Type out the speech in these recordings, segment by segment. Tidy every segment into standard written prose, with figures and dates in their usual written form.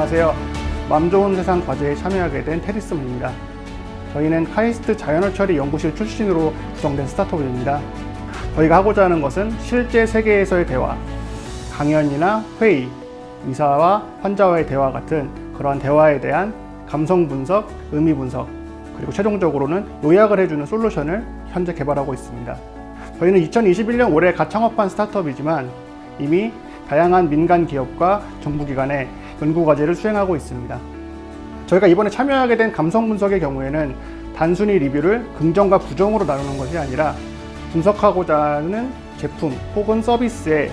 안녕하세요. 맘 좋은 세상 과제에 참여하게 된 테디스문입니다. 저희는 카이스트 자연어 처리 연구실 출신으로 구성된 스타트업입니다. 저희가 하고자 하는 것은 실제 세계에서의 대화, 강연이나 회의, 의사와 환자와의 대화 같은 그러한 대화에 대한 감성 분석, 의미 분석, 그리고 최종적으로는 요약을 해주는 솔루션을 현재 개발하고 있습니다. 저희는 2021년 올해 갓 창업한 스타트업이지만 이미 다양한 민간 기업과 정부기관에 연구과제를 수행하고 있습니다. 저희가 이번에 참여하게 된 감성 분석의 경우에는 단순히 리뷰를 긍정과 부정으로 나누는 것이 아니라 분석하고자 하는 제품 혹은 서비스의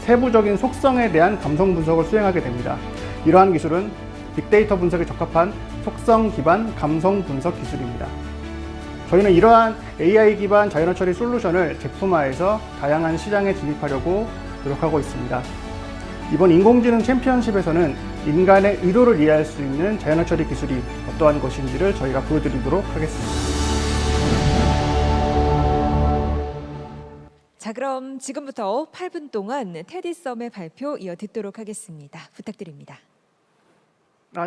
세부적인 속성에 대한 감성 분석을 수행하게 됩니다. 이러한 기술은 빅데이터 분석에 적합한 속성 기반 감성 분석 기술입니다. 저희는 이러한 AI 기반 자연어 처리 솔루션을 제품화해서 다양한 시장에 진입하려고 노력하고 있습니다. 이번 인공지능 챔피언십에서는 인간의 의도를 이해할 수 있는 자연어 처리 기술이 어떠한 것인지를 저희가 보여드리도록 하겠습니다. 자, 그럼 지금부터 8분 동안 테디썸의 발표 이어 듣도록 하겠습니다. 부탁드립니다.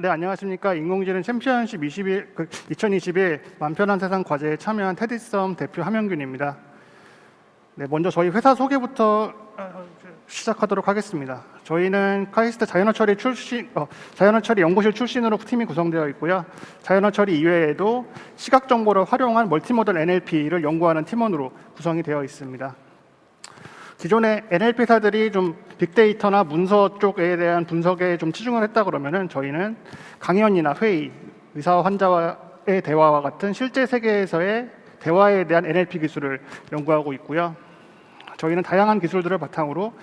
네, 안녕하십니까. 인공지능 챔피언십 2021 맘편한 세상 과제에 참여한 테디썸 대표 함영균입니다. 네, 먼저 저희 회사 소개부터 시작하도록 하겠습니다. 저희는 카이스트 자연어 처리 연구실 출신으로 팀이 구성되어 있고요. 자연어 처리 이외에도 시각 정보를 활용한 멀티모델 NLP를 연구하는 팀원으로 구성이 되어 있습니다. 기존의 NLP사들이 좀 빅데이터나 문서 쪽에 대한 분석에 좀 치중을 했다 그러면은 저희는 강연이나 회의, 의사와 환자와의 대화와 같은 실제 세계에서의 대화에 대한 NLP 기술을 연구하고 있고요. 저희는 다양한 기술들을 바탕으로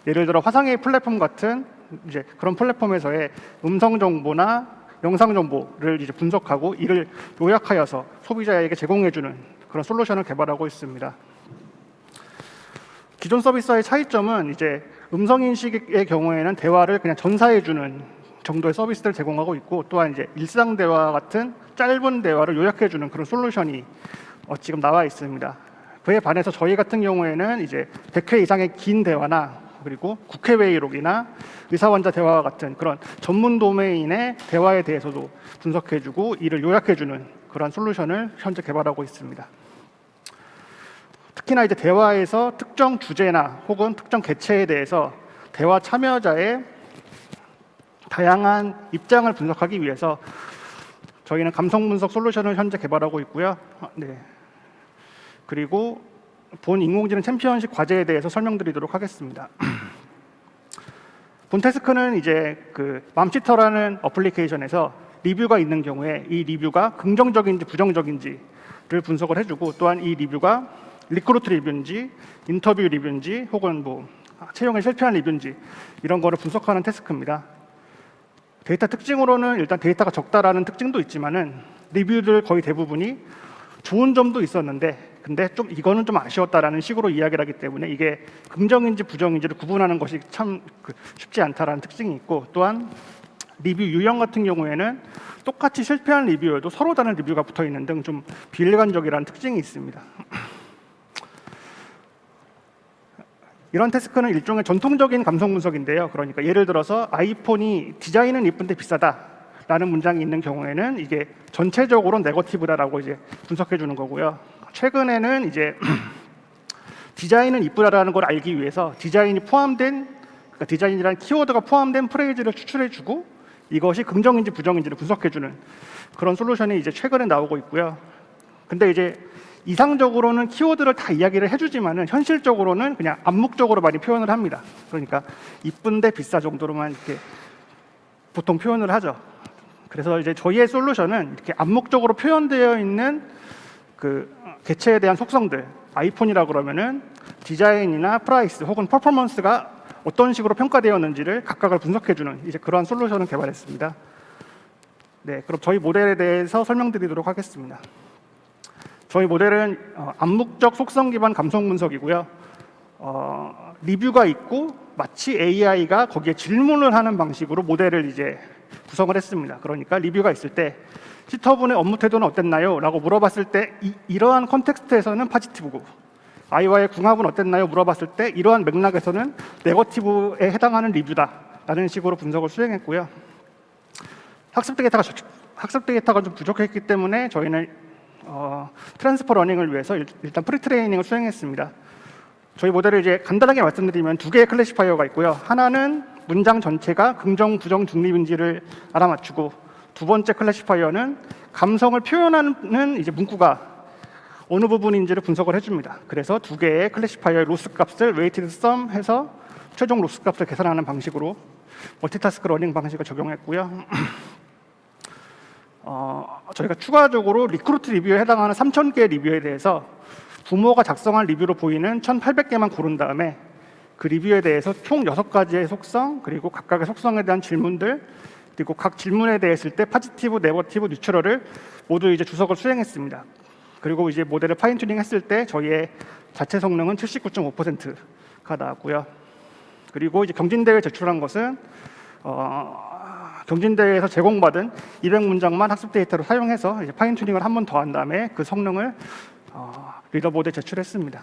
예를 들어 화상회의 플랫폼 같은 이제 그런 플랫폼에서의 음성 정보나 영상 정보를 이제 분석하고 이를 요약하여서 소비자에게 제공해주는 그런 솔루션을 개발하고 있습니다. 기존 서비스와의 차이점은 이제 음성 인식의 경우에는 대화를 그냥 전사해주는 정도의 서비스를 제공하고 있고, 또한 이제 일상 대화 같은 짧은 대화를 요약해주는 그런 솔루션이 지금 나와 있습니다. 그에 반해서 저희 같은 경우에는 이제 100회 이상의 긴 대화나 그리고 국회회의록이나 의사환자 대화와 같은 그런 전문 도메인의 대화에 대해서도 분석해주고 이를 요약해주는 그런 솔루션을 현재 개발하고 있습니다. 특히나 이제 대화에서 특정 주제나 혹은 특정 개체에 대해서 대화 참여자의 다양한 입장을 분석하기 위해서 저희는 감성 분석 솔루션을 현재 개발하고 있고요. 네. 그리고 본 인공지능 챔피언십 과제에 대해서 설명드리도록 하겠습니다. 본 태스크는 이제 그 맘시터라는 어플리케이션에서 리뷰가 있는 경우에 이 리뷰가 긍정적인지 부정적인지를 분석을 해주고, 또한 이 리뷰가 리크루트 리뷰인지 인터뷰 리뷰인지 혹은 뭐 채용에 실패한 리뷰인지 이런 거를 분석하는 태스크입니다. 데이터 특징으로는 일단 데이터가 적다라는 특징도 있지만은 리뷰들 거의 대부분이 좋은 점도 있었는데 근데 좀 이거는 좀 아쉬웠다라는 식으로 이야기를 하기 때문에 이게 긍정인지 부정인지를 구분하는 것이 참 쉽지 않다라는 특징이 있고, 또한 리뷰 유형 같은 경우에는 똑같이 실패한 리뷰여도 서로 다른 리뷰가 붙어 있는 등 좀 비일관적이라는 특징이 있습니다. 이런 태스크는 일종의 전통적인 감성 분석인데요. 그러니까 예를 들어서 아이폰이 디자인은 이쁜데 비싸다라는 문장이 있는 경우에는 이게 전체적으로 네거티브다라고 이제 분석해 주는 거고요. 최근에는 이제 디자인은 이쁘다라는 걸 알기 위해서 디자인이 포함된, 그러니까 디자인이라는 키워드가 포함된 프레이즈를 추출해 주고 이것이 긍정인지 부정인지를 분석해 주는 그런 솔루션이 이제 최근에 나오고 있고요. 근데 이제 이상적으로는 키워드를 다 이야기를 해주지만은 현실적으로는 그냥 암묵적으로 많이 표현을 합니다. 그러니까 이쁜데 비싸 정도로만 이렇게 보통 표현을 하죠. 그래서 이제 저희의 솔루션은 이렇게 암묵적으로 표현되어 있는 그 개체에 대한 속성들, 아이폰이라 그러면은 디자인이나 프라이스 혹은 퍼포먼스가 어떤 식으로 평가되었는지를 각각을 분석해주는 이제 그러한 솔루션을 개발했습니다. 네, 그럼 저희 모델에 대해서 설명드리도록 하겠습니다. 저희 모델은 암묵적 속성 기반 감성 분석이고요. 리뷰가 있고 마치 AI가 거기에 질문을 하는 방식으로 모델을 이제 구성을 했습니다. 그러니까 리뷰가 있을 때 시터분의 업무 태도는 어땠나요? 라고 물어봤을 때 이러한 컨텍스트에서는 파지티브고, 아이와의 궁합은 어땠나요? 물어봤을 때 이러한 맥락에서는 네거티브에 해당하는 리뷰다 라는 식으로 분석을 수행했고요. 학습 데이터가 좀 부족했기 때문에 저희는 트랜스퍼 러닝을 위해서 일단 프리트레이닝을 수행했습니다. 저희 모델을 이제 간단하게 말씀드리면 두 개의 클래시파이어가 있고요. 하나는 문장 전체가 긍정, 부정, 중립인지를 알아맞추고, 두 번째 클래시파이어는 감성을 표현하는 이제 문구가 어느 부분인지를 분석을 해줍니다. 그래서 두 개의 클래시파이어의 로스 값을 웨이티드 썸 해서 최종 로스 값을 계산하는 방식으로 멀티타스크 러닝 방식을 적용했고요. 저희가 추가적으로 리크루트 리뷰에 해당하는 3,000개 리뷰에 대해서 부모가 작성한 리뷰로 보이는 1,800개만 고른 다음에 그 리뷰에 대해서 총 6가지의 속성, 그리고 각각의 속성에 대한 질문들, 그리고 각 질문에 대했을 때 파지티브, 네거티브, 뉴트럴을 모두 이제 주석을 수행했습니다. 그리고 이제 모델을 파인 튜닝 했을 때 저희의 자체 성능은 79.5%가 나왔고요. 그리고 이제 경진대회에 제출한 것은 경진대회에서 제공받은 200문장만 학습 데이터로 사용해서 이제 파인 튜닝을 한 번 더 한 다음에 그 성능을 리더보드에 제출했습니다.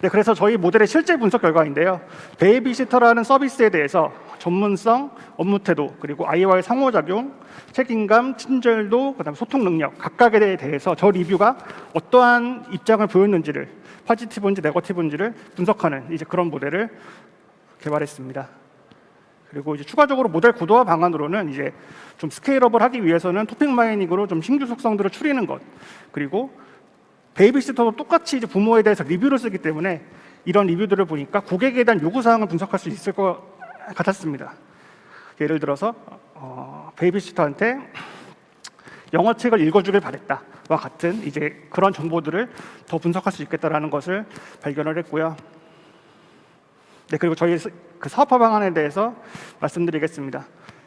네, 그래서 저희 모델의 실제 분석 결과인데요. 베이비시터라는 서비스에 대해서 전문성, 업무 태도, 그리고 아이와의 상호작용, 책임감, 친절도, 그다음 소통 능력 각각에 대해서 저 리뷰가 어떠한 입장을 보였는지를, 포지티브인지 네거티브인지를 분석하는 이제 그런 모델을 개발했습니다. 그리고 이제 추가적으로 모델 고도화 방안으로는 이제 좀 스케일업을 하기 위해서는 토픽 마이닝으로 좀 신규 속성들을 추리는 것, 그리고 베이비시터도 똑같이 이제 부모에 대해서 리뷰를 쓰기 때문에 이런 리뷰들을 보니까 고객에 대한 요구 사항을 분석할 수 있을 것 같았습니다. 예를 들어서 베이비시터한테 영어책을 읽어주길 바랬다와 같은 이제 그런 정보들을 더 분석할 수 있겠다라는 것을 발견을 했고요. 네, 그리고 저희 그 사업화 방안에 대해서 말씀드리겠습니다.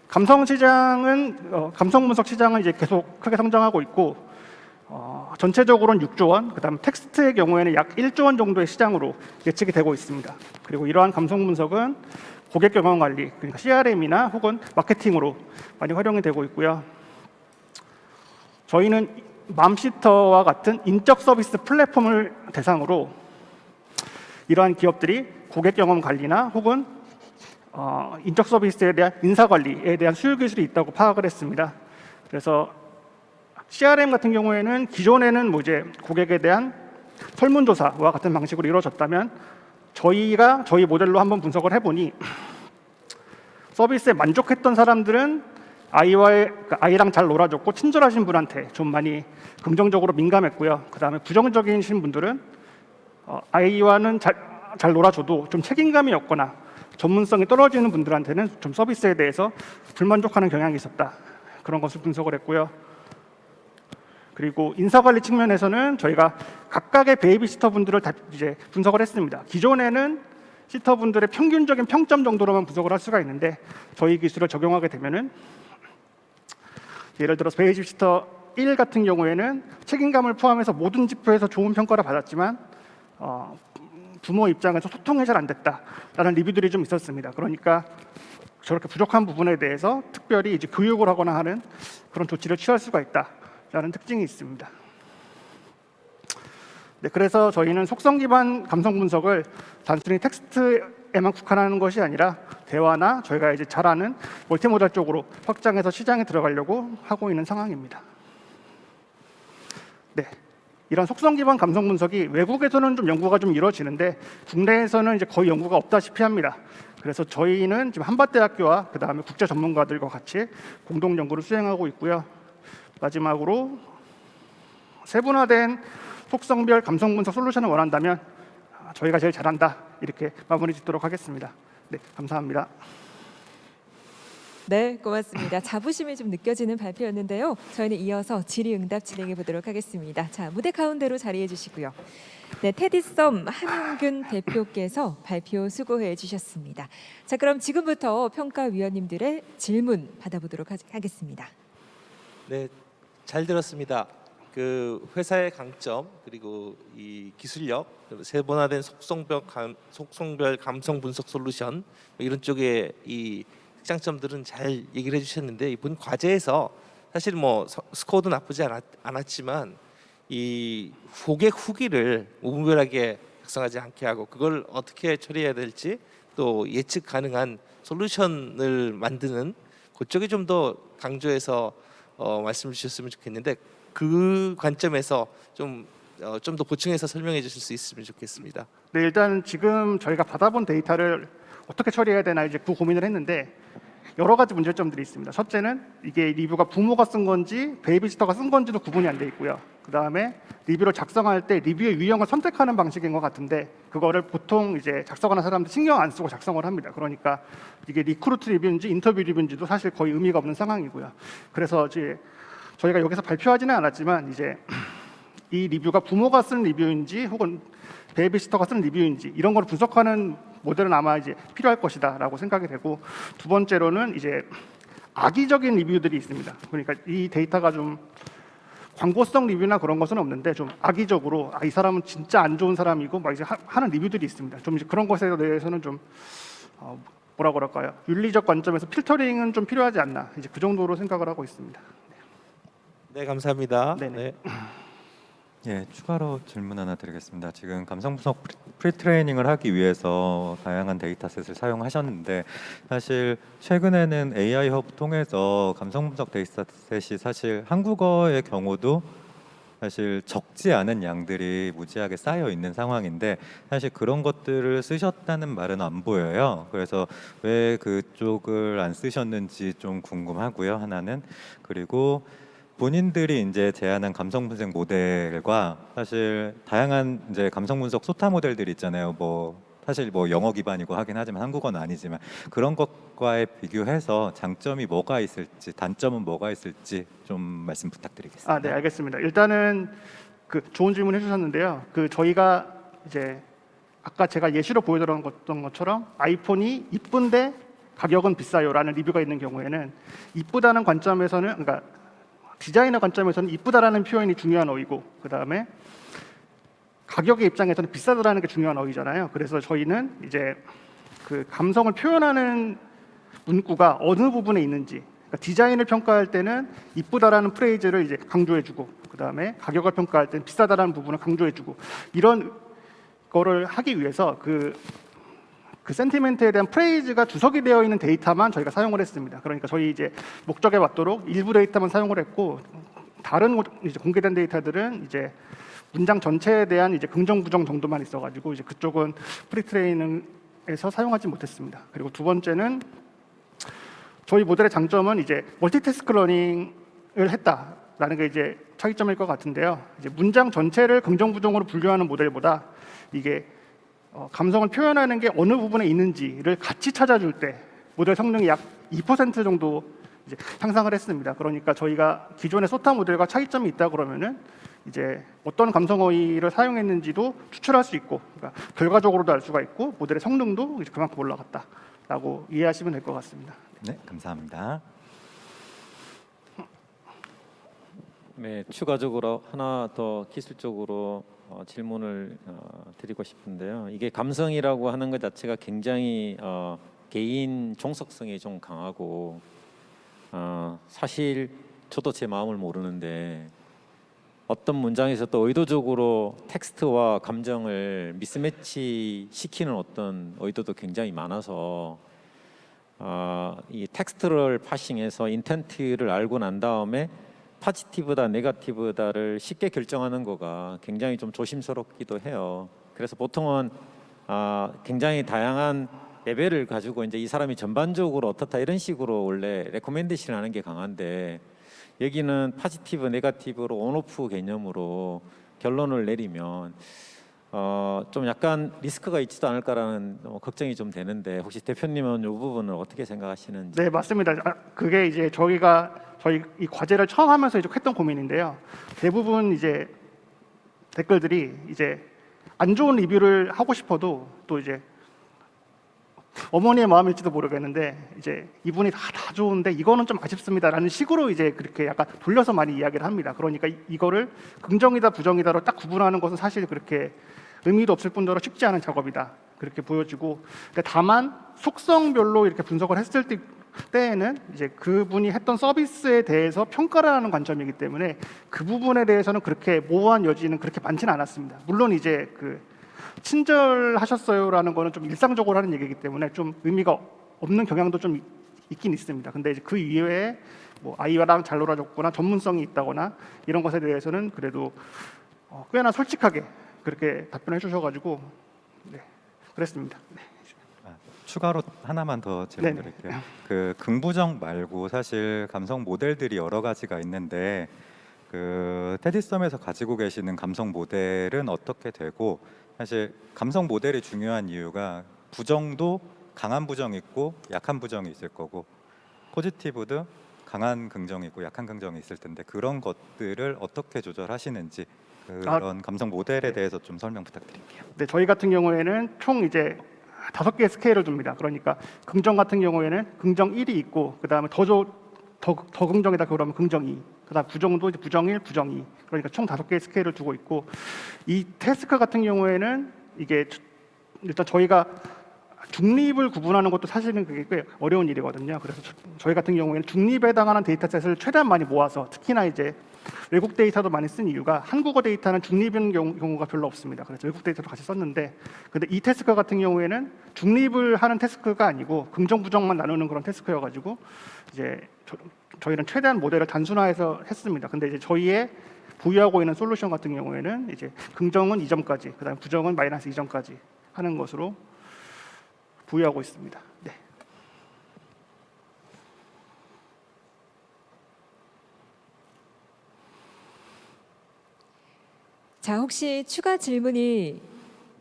감성 분석 시장은 이제 계속 크게 성장하고 있고, 전체적으로는 6조 원, 그다음 텍스트의 경우에는 약 1조 원 정도의 시장으로 예측이 되고 있습니다. 그리고 이러한 감성 분석은 고객 경험 관리, 그러니까 CRM이나 혹은 마케팅으로 많이 활용이 되고 있고요. 저희는 맘시터와 같은 인적 서비스 플랫폼을 대상으로 이러한 기업들이 고객 경험 관리나 혹은 인적 서비스에 대한 인사 관리에 대한 수요 기술이 있다고 파악을 했습니다. 그래서 CRM 같은 경우에는 기존에는 뭐 이제 고객에 대한 설문조사와 같은 방식으로 이루어졌다면 저희 모델로 한번 분석을 해보니 서비스에 만족했던 사람들은 아이랑 잘 놀아줬고 친절하신 분한테 좀 많이 긍정적으로 민감했고요. 그 다음에 부정적이신 분들은 아이와는 잘 놀아줘도 좀 책임감이 없거나 전문성이 떨어지는 분들한테는 좀 서비스에 대해서 불만족하는 경향이 있었다. 그런 것을 분석을 했고요. 그리고 인사관리 측면에서는 저희가 각각의 베이비시터 분들을 다 이제 분석을 했습니다. 기존에는 시터분들의 평균적인 평점 정도로만 분석을 할 수가 있는데 저희 기술을 적용하게 되면은 예를 들어서 베이비시터 1 같은 경우에는 책임감을 포함해서 모든 지표에서 좋은 평가를 받았지만 부모 입장에서 소통이 잘 안 됐다라는 리뷰들이 좀 있었습니다. 그러니까 저렇게 부족한 부분에 대해서 특별히 이제 교육을 하거나 하는 그런 조치를 취할 수가 있다라는 특징이 있습니다. 네, 그래서 저희는 속성 기반 감성 분석을 단순히 텍스트에만 국한하는 것이 아니라 대화나 저희가 이제 잘 아는 멀티모달 쪽으로 확장해서 시장에 들어가려고 하고 있는 상황입니다. 네, 이런 속성 기반 감성 분석이 외국에서는 좀 연구가 좀 이루어지는데 국내에서는 이제 거의 연구가 없다시피 합니다. 그래서 저희는 지금 한밭대학교와 그 다음에 국제 전문가들과 같이 공동 연구를 수행하고 있고요. 마지막으로 세분화된 속성별 감성 분석 솔루션을 원한다면 저희가 제일 잘한다 이렇게 마무리 짓도록 하겠습니다. 네, 감사합니다. 네, 고맙습니다. 자부심이 좀 느껴지는 발표였는데요. 저희는 이어서 질의응답 진행해 보도록 하겠습니다. 자, 무대 가운데로 자리해 주시고요. 네, 테디썸 한용균 대표께서 발표 수고해 주셨습니다. 자, 그럼 지금부터 평가위원님들의 질문 받아보도록 하겠습니다. 네, 잘 들었습니다. 그 회사의 강점 그리고 이 기술력, 세분화된 속성별 감성 분석 솔루션 이런 쪽에 이 장점들은 잘 얘기를 해주셨는데 이번 과제에서 사실 뭐 스코어도 나쁘지 않았지만 이 고객 후기를 무분별하게 작성하지 않게 하고 그걸 어떻게 처리해야 될지 또 예측 가능한 솔루션을 만드는 그쪽에 좀 더 강조해서 말씀을 주셨으면 좋겠는데 그 관점에서 좀 더 보충해서 설명해 주실 수 있으면 좋겠습니다. 네, 일단 지금 저희가 받아본 데이터를 어떻게 처리해야 되나 이제 그 고민을 했는데 여러 가지 문제점들이 있습니다. 첫째는 이게 리뷰가 부모가 쓴 건지 베이비시터가 쓴 건지도 구분이 안 돼 있고요. 그 다음에 리뷰를 작성할 때 리뷰의 유형을 선택하는 방식인 것 같은데 그거를 보통 이제 작성하는 사람들 신경 안 쓰고 작성을 합니다. 그러니까 이게 리크루트 리뷰인지 인터뷰 리뷰인지도 사실 거의 의미가 없는 상황이고요. 그래서 이제 저희가 여기서 발표하지는 않았지만 이제 이 리뷰가 부모가 쓴 리뷰인지 혹은 베이비시터가 쓴 리뷰인지 이런 걸 분석하는 모델은 아마 이제 필요할 것이다라고 생각이 되고 두 번째로는 이제 악의적인 리뷰들이 있습니다. 그러니까 이 데이터가 좀 광고성 리뷰나 그런 것은 없는데 좀 악의적으로 이 사람은 진짜 안 좋은 사람이고 막 이제 하는 리뷰들이 있습니다. 좀 이제 그런 것에 대해서는 좀 뭐라 그럴까요? 윤리적 관점에서 필터링은 좀 필요하지 않나 이제 그 정도로 생각을 하고 있습니다. 네, 감사합니다. 네네. 네. 예, 추가로 질문 하나 드리겠습니다. 지금 감성 분석 프리트레이닝을 하기 위해서 다양한 데이터셋을 사용하셨는데 사실 최근에는 AI 허브 통해서 감성 분석 데이터셋이 사실 한국어의 경우도 사실 적지 않은 양들이 무지하게 쌓여 있는 상황인데 사실 그런 것들을 쓰셨다는 말은 안 보여요. 그래서 왜 그쪽을 안 쓰셨는지 좀 궁금하고요. 하나는 그리고 본인들이 이제 제안한 감성 분석 모델과 사실 다양한 이제 감성 분석 소타 모델들이 있잖아요. 뭐 사실 뭐 영어 기반이고 하긴 하지만 한국어는 아니지만 그런 것과의 비교해서 장점이 뭐가 있을지 단점은 뭐가 있을지 좀 말씀 부탁드리겠습니다. 네, 알겠습니다. 일단은 그 좋은 질문 해주셨는데요. 그 저희가 이제 아까 제가 예시로 보여드렸던 것처럼 아이폰이 이쁜데 가격은 비싸요라는 리뷰가 있는 경우에는 이쁘다는 관점에서는 그러니까 디자이너 관점에서는 이쁘다라는 표현이 중요한 어휘고 그 다음에 가격의 입장에서는 비싸다라는 게 중요한 어휘잖아요. 그래서 저희는 이제 그 감성을 표현하는 문구가 어느 부분에 있는지 그러니까 디자인을 평가할 때는 이쁘다라는 프레이즈를 이제 강조해주고 그 다음에 가격을 평가할 때는 비싸다라는 부분을 강조해주고 이런 거를 하기 위해서 그 센티멘트에 대한 프레이즈가 주석이 되어 있는 데이터만 저희가 사용을 했습니다. 그러니까 저희 이제 목적에 맞도록 일부 데이터만 사용을 했고 다른 이제 공개된 데이터들은 이제 문장 전체에 대한 이제 긍정 부정 정도만 있어가지고 이제 그쪽은 프리트레이닝에서 사용하지 못했습니다. 그리고 두 번째는 저희 모델의 장점은 이제 멀티태스크 러닝을 했다라는 게 이제 차이점일 것 같은데요. 이제 문장 전체를 긍정 부정으로 분류하는 모델보다 이게 감성을 표현하는 게 어느 부분에 있는지를 같이 찾아줄 때 모델 성능이 약 2% 정도 이제 향상을 했습니다. 그러니까 저희가 기존의 소타 모델과 차이점이 있다 그러면은 이제 어떤 감성 어휘를 사용했는지도 추출할 수 있고, 그러니까 결과적으로도 알 수가 있고 모델의 성능도 이제 그만큼 올라갔다라고 이해하시면 될 것 같습니다. 네, 감사합니다. 네, 추가적으로 하나 더 기술적으로 질문을 드리고 싶은데요. 이게 감성이라고 하는 것 자체가 굉장히 개인 종속성이 좀 강하고 사실 저도 제 마음을 모르는데 어떤 문장에서 또 의도적으로 텍스트와 감정을 미스매치 시키는 어떤 의도도 굉장히 많아서 이 텍스트를 파싱해서 인텐트를 알고 난 다음에 포지티브다 네거티브다를 쉽게 결정하는 거가 굉장히 좀 조심스럽기도 해요. 그래서 보통은 굉장히 다양한 레벨을 가지고 이제 이 사람이 전반적으로 어떻다 이런 식으로 원래 레코멘데이션을 하는 게 강한데 여기는 포지티브 네거티브로 온오프 개념으로 결론을 내리면 좀 약간 리스크가 있지도 않을까라는 걱정이 좀 되는데 혹시 대표님은 이 부분을 어떻게 생각하시는지? 네, 맞습니다. 그게 이제 저희 이 과제를 처음 하면서 이제 했던 고민인데요. 대부분 이제 댓글들이 이제 안 좋은 리뷰를 하고 싶어도 또 이제 어머니의 마음일지도 모르겠는데 이제 이분이 다 좋은데 이거는 좀 아쉽습니다라는 식으로 이제 그렇게 약간 돌려서 많이 이야기를 합니다. 그러니까 이거를 긍정이다 부정이다로 딱 구분하는 것은 사실 그렇게 의미도 없을 뿐더러 쉽지 않은 작업이다 그렇게 보여지고 다만 속성별로 이렇게 분석을 했을 때에는 이제 그분이 했던 서비스에 대해서 평가를 하는 관점이기 때문에 그 부분에 대해서는 그렇게 모호한 여지는 그렇게 많지는 않았습니다. 물론 이제 그 친절하셨어요라는 거는 좀 일상적으로 하는 얘기이기 때문에 좀 의미가 없는 경향도 좀 있긴 있습니다. 근데 이제 그 이외에 뭐 아이랑 잘 놀아줬거나 전문성이 있다거나 이런 것에 대해서는 그래도 꽤나 솔직하게 그렇게 답변해 주셔가지고 네, 그랬습니다. 네. 추가로 하나만 더 질문드릴게요. 그 긍부정 말고 사실 감성 모델들이 여러 가지가 있는데 그 테디썸에서 가지고 계시는 감성 모델은 어떻게 되고, 사실 감성 모델이 중요한 이유가 부정도 강한 부정이 있고 약한 부정이 있을 거고, 포지티브도 강한 긍정이 있고 약한 긍정이 있을 텐데 그런 것들을 어떻게 조절하시는지, 그런 감성 모델에 대해서 좀 설명 부탁드릴게요. 네, 저희 같은 경우에는 총 이제 5개의 스케일을 줍니다. 그러니까 긍정 같은 경우에는 긍정 1이 있고 그다음에 더 긍정이다 그러면 긍정 2, 그다음 부정도 이제 부정 1, 부정 2. 그러니까 총 5개의 스케일을 두고 있고, 이 태스크 같은 경우에는 이게 일단 저희가 중립을 구분하는 것도 사실은 그게 꽤 어려운 일이거든요. 그래서 저희 같은 경우에는 중립에 해당하는 데이터셋을 최대한 많이 모아서, 특히나 이제 외국 데이터도 많이 쓴 이유가 한국어 데이터는 중립인 경우가 별로 없습니다. 그래서 외국 데이터도 같이 썼는데, 근데 이 태스크 같은 경우에는 중립을 하는 태스크가 아니고 긍정 부정만 나누는 그런 태스크여가지고 이제 저희는 최대한 모델을 단순화해서 했습니다. 근데 이제 저희의 부여하고 있는 솔루션 같은 경우에는 이제 긍정은 2점까지, 그다음 부정은 마이너스 2점까지 하는 것으로 부여하고 있습니다. 네. 자, 혹시 추가 질문이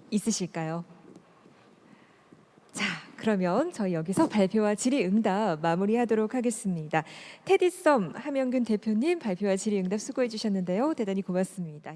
있으실까요? 자, 그러면 저희 여기서 발표와 질의응답 마무리하도록 하겠습니다. 테디썸 함영균 대표님 발표와 질의응답 수고해 주셨는데요. 대단히 고맙습니다.